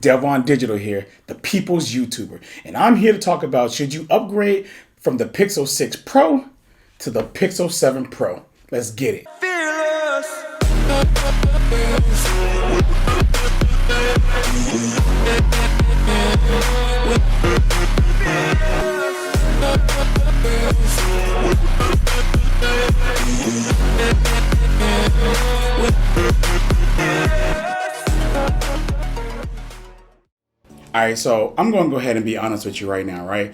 Devon Digital here, the people's YouTuber, and I'm here to talk about should you upgrade from the Pixel 6 Pro to the Pixel 7 Pro. Let's get it. Alright, so I'm going to go ahead and be honest with you right now, right?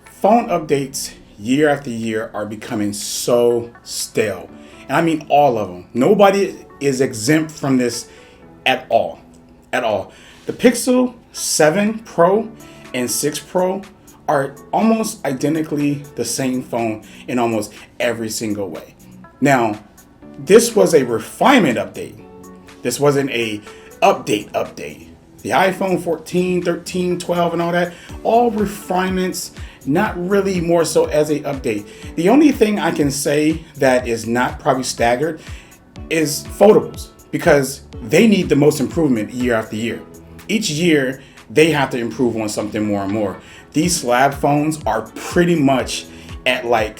Phone updates year after year are becoming so stale. And I mean all of them. Nobody is exempt from this at all. At all. The Pixel 7 Pro and 6 Pro are almost identically the same phone in almost every single way. Now, this was a refinement update. This wasn't a update. The iPhone 14, 13, 12, and all that, all refinements, not really more so as a update. The only thing I can say that is not probably staggered is foldables, because they need the most improvement year after year. Each year, they have to improve on something more and more. These slab phones are pretty much at like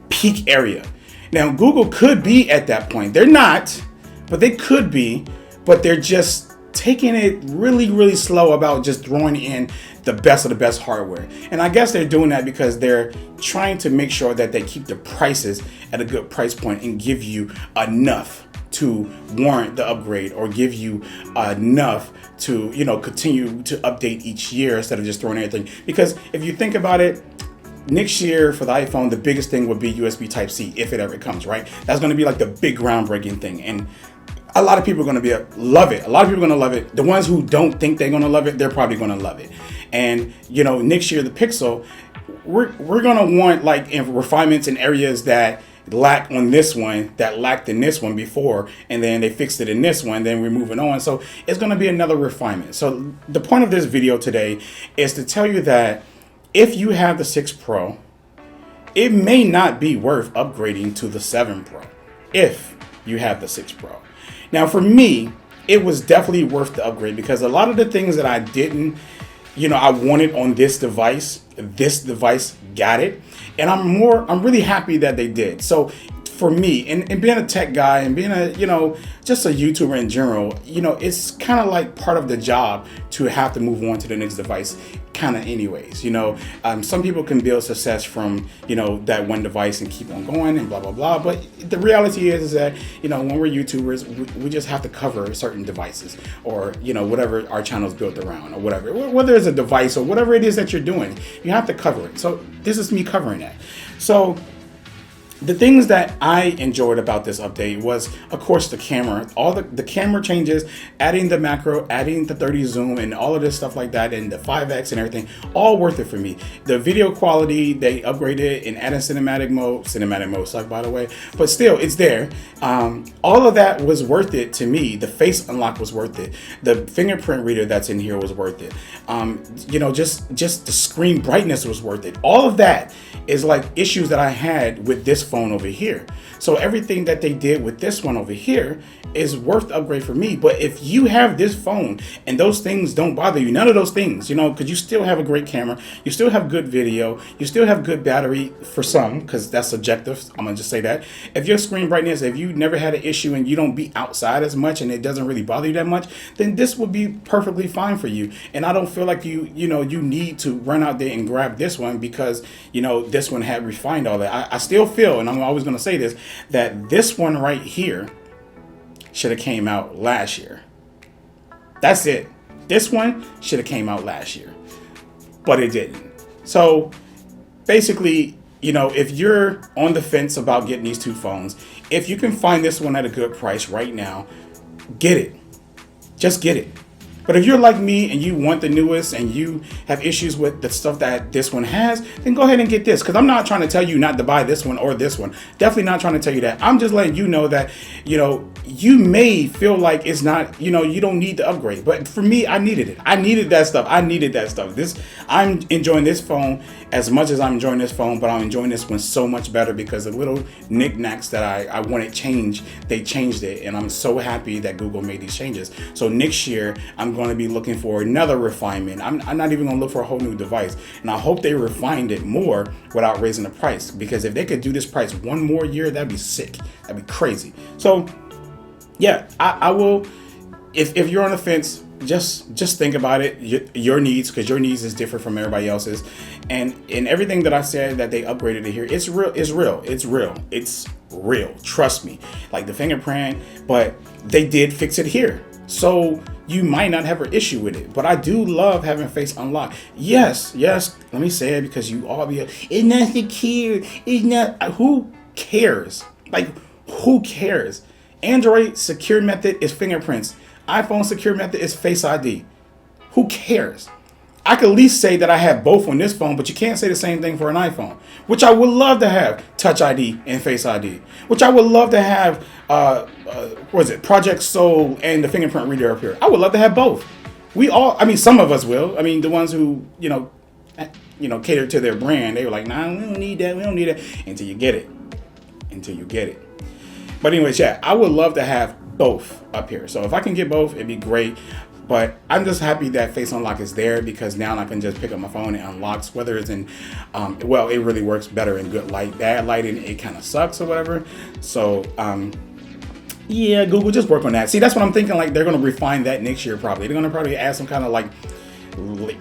peak area. Now, Google could be at that point. They're not, but they could be, but they're just taking it really slow about just throwing in the best of the best hardware. And I guess they're doing that because they're trying to make sure that they keep the prices at a good price point and give you enough to warrant the upgrade, or give you enough to, continue to update each year instead of just throwing everything. Because if you think about it, next year for the iPhone, the biggest thing would be USB Type-C, if it ever comes, right? That's going to be like the big groundbreaking thing. And a lot of people are going to love it. A lot of people are going to love it. The ones who don't think they're going to love it, they're probably going to love it. And, next year, the Pixel, we're going to want like refinements in areas that lack on this one, that lacked in this one before, and then they fixed it in this one, then we're moving on. So it's going to be another refinement. So the point of this video today is to tell you that if you have the 6 Pro, it may not be worth upgrading to the 7 Pro if you have the 6 Pro. Now, for me, it was definitely worth the upgrade because a lot of the things that I didn't, I wanted on this device got it. And I'm really happy that they did. So for me, and being a tech guy and being just a YouTuber in general, it's kind of like part of the job to have to move on to the next device kind of anyways. Some people can build success from, that one device and keep on going and blah, blah, blah. But the reality is that, when we're YouTubers, we just have to cover certain devices or, whatever our channel is built around or whatever, whether it's a device or whatever it is that you're doing, you have to cover it. So this is me covering that. So the things that I enjoyed about this update was, of course, the camera. All the camera changes, adding the macro, adding the 30 zoom, and all of this stuff like that, and the 5x and everything, all worth it for me. The video quality, they upgraded and added cinematic mode. Cinematic mode sucked, by the way, but still, it's there. All of that was worth it to me. The face unlock was worth it. The fingerprint reader that's in here was worth it. Just the screen brightness was worth it. All of that is like issues that I had with this phone over here. So everything that they did with this one over here is worth the upgrade for me. But if you have this phone and those things don't bother you, none of those things, because you still have a great camera, you still have good video, you still have good battery for some, because that's subjective. I'm gonna just say that. If your screen brightness, if you never had an issue and you don't be outside as much and it doesn't really bother you that much, then this would be perfectly fine for you. And I don't feel like you need to run out there and grab this one because this one had refined all that. I still feel, and I'm always gonna say this, that this one right here should have came out last year. That's it. This one should have came out last year, but it didn't. So basically, if you're on the fence about getting these two phones, if you can find this one at a good price right now, get it. Just get it. But if you're like me and you want the newest and you have issues with the stuff that this one has, then go ahead and get this. Because I'm not trying to tell you not to buy this one or this one. Definitely not trying to tell you that. I'm just letting you know that, you may feel like it's not, you don't need the upgrade. But for me, I needed it. I needed that stuff. I'm enjoying this phone as much as I'm enjoying this phone, but I'm enjoying this one so much better because the little knickknacks that I wanted changed, they changed it. And I'm so happy that Google made these changes. So next year, I'm I'm going to be looking for another refinement. I'm not even going to look for a whole new device. And I hope they refined it more without raising the price, because if they could do this price one more year, that'd be sick. That'd be crazy. So yeah, I will. If you're on the fence, just think about it. Your needs, because your needs is different from everybody else's, and in everything that I said that they upgraded it here, it's real. It's real. It's real. It's real. Trust me. Like the fingerprint, but they did fix it here, so you might not have an issue with it. But I do love having Face Unlock. Yes. Let me say it, because you all be, it's not secure. It's not. Who cares? Like, who cares? Android secure method is fingerprints. iPhone secure method is Face ID. Who cares? I could at least say that I have both on this phone, but you can't say the same thing for an iPhone, which I would love to have Touch ID and Face ID, which I would love to have, what is it, Project Soul and the fingerprint reader up here. I would love to have both. Some of us will. I mean, the ones who, cater to their brand, they were like, nah, we don't need that. We don't need it until you get it. But anyways, yeah, I would love to have both up here. So if I can get both, it'd be great. But I'm just happy that Face Unlock is there, because now I can just pick up my phone and unlocks, whether it's in, it really works better in good light. Bad lighting, it kind of sucks or whatever. So, yeah, Google, just work on that. See, that's what I'm thinking. Like, they're going to refine that next year probably. They're going to probably add some kind of like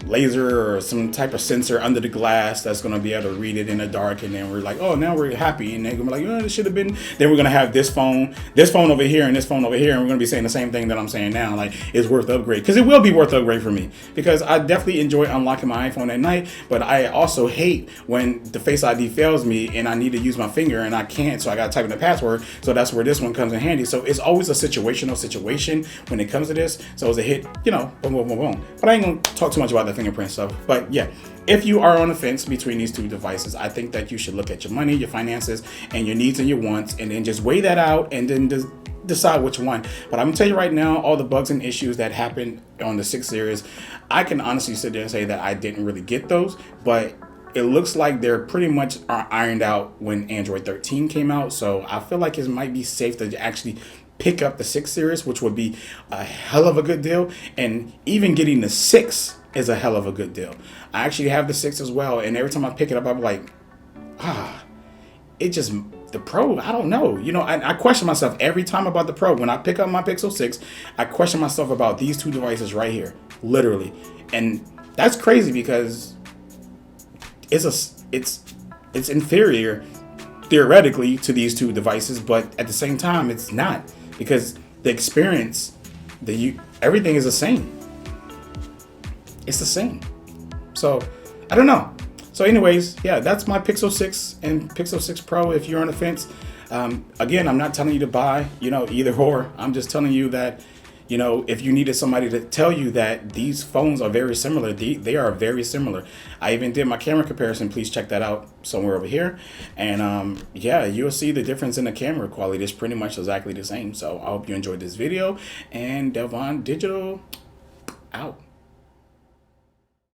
laser or some type of sensor under the glass that's going to be able to read it in the dark, and then we're like, oh, now we're happy, and they're going to be like, oh, this should have been. Then we're going to have this phone over here and this phone over here, and we're going to be saying the same thing that I'm saying now, like, it's worth the upgrade, because it will be worth the upgrade for me, because I definitely enjoy unlocking my iPhone at night, but I also hate when the Face ID fails me and I need to use my finger and I can't, so I got to type in the password. So that's where this one comes in handy. So it's always a situational situation when it comes to this. So it's a hit, boom, boom, boom, boom. But I ain't going to talk too much about the fingerprint stuff. But yeah, if you are on the fence between these two devices, I think that you should look at your money, your finances, and your needs and your wants, and then just weigh that out and then decide which one. But I'm gonna tell you right now, all the bugs and issues that happened on the 6 series, I can honestly sit there and say that I didn't really get those, but it looks like they're pretty much ironed out when Android 13 came out. So I feel like it might be safe to actually pick up the 6 series, which would be a hell of a good deal. And even getting the 6 is a hell of a good deal. I actually have the 6 as well, and every time I pick it up, I'm like, the Pro, I don't know. I question myself every time about the Pro. When I pick up my Pixel 6, I question myself about these two devices right here, literally. And that's crazy, because it's inferior theoretically to these two devices, but at the same time, it's not, because the experience, everything is the same. It's the same. So I don't know. So anyways, yeah, that's my Pixel 6 and Pixel 6 Pro. If you're on the fence, again, I'm not telling you to buy, either or. I'm just telling you that, if you needed somebody to tell you that these phones are very similar, they are very similar. I even did my camera comparison. Please check that out somewhere over here. And yeah, you'll see the difference in the camera quality. It's pretty much exactly the same. So I hope you enjoyed this video. And Delvon Digital out.